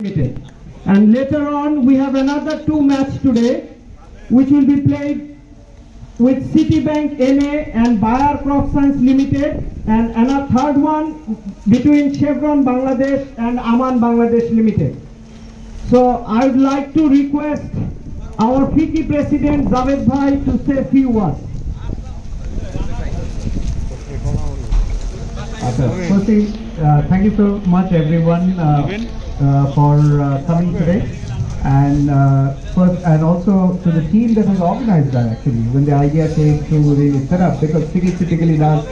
Limited. And later on we have another two matches today which will be played with Citibank NA and Bayer Crop Science Limited, and another third one between Chevron Bangladesh and Aman Bangladesh Limited. So I would like to request our FICCI President Javed Bhai to say a few words. Firstly, thank you so much everyone for coming today, and first, and also to the team that has organized that actually when the idea came to really set up, because FICCI typically does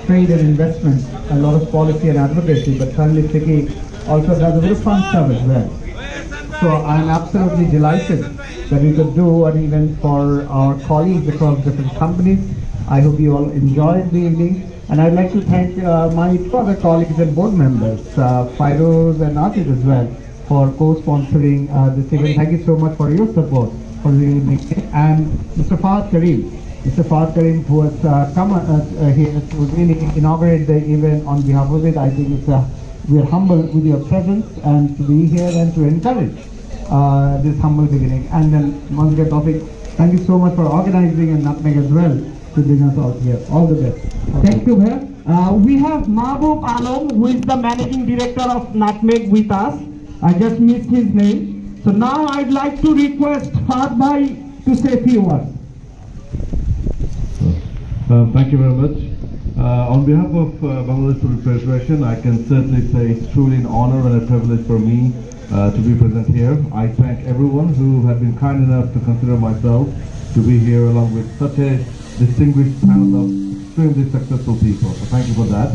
trade and investment, a lot of policy and advocacy, but suddenly FICCI also does a bit of fun stuff as well. So I'm absolutely delighted that we could do an event for our colleagues across different companies. I hope you all enjoyed the evening. And I'd like to thank my two other colleagues and board members, Fairoz and Atif as well, for co-sponsoring this event. Thank you so much for your support for the evening. And Mr. Fahad Karim, who has come here to really inaugurate the event on behalf of it. I think we are humbled with your presence and to be here and to encourage this humble beginning. And then Mazgar Tawfiq, thank you so much for organizing, and Nutmeg as well, to bring us out here. All the best. Thank you, Bhai. We have Mahbub Alam, who is the Managing Director of Nutmeg, with us. I just missed his name. So now I'd like to request Fahad Bhai to say a few words. Thank you very much. On behalf of Bangladesh Football Federation, I can certainly say it's truly an honor and a privilege for me to be present here. I thank everyone who have been kind enough to consider myself to be here along with such a distinguished panel of extremely successful people. So thank you for that.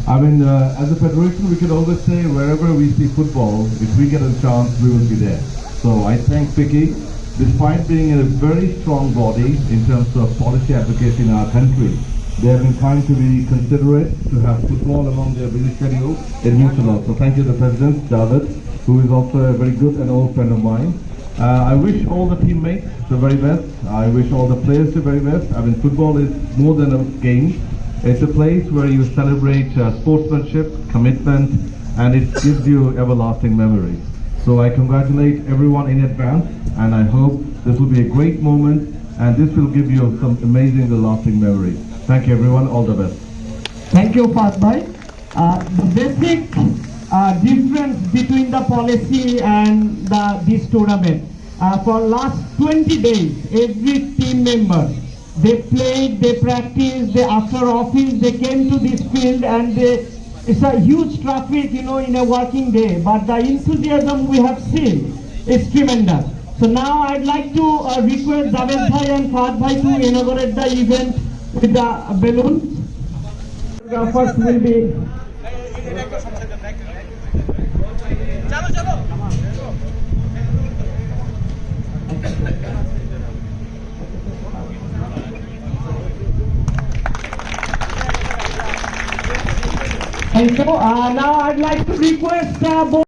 I mean, as a federation, we can always say wherever we see football, if we get a chance, we will be there. So I thank FICCI, despite being a very strong body in terms of policy advocacy in our country. They have been trying to be considerate to have football among their busy schedule. It means a lot. So thank you to the President, Javed, who is also a very good and old friend of mine. I wish all the teammates the very best. I wish all the players the very best. I mean, football is more than a game. It's a place where you celebrate sportsmanship, commitment, and it gives you everlasting memories. So I congratulate everyone in advance, and I hope this will be a great moment, and this will give you some amazing, lasting memories. Thank you, everyone. All the best. Thank you, Fahad Bhai. The basic difference between the policy and this tournament. For last 20 days, every team member, they played, they practiced, they after office, they came to this field, and it's a huge traffic, in a working day. But the enthusiasm we have seen is tremendous. So now I'd like to request Javed Bhai and Fahad Bhai to inaugurate the event with the balloons. First will be. Thank you. Now I'd like to request both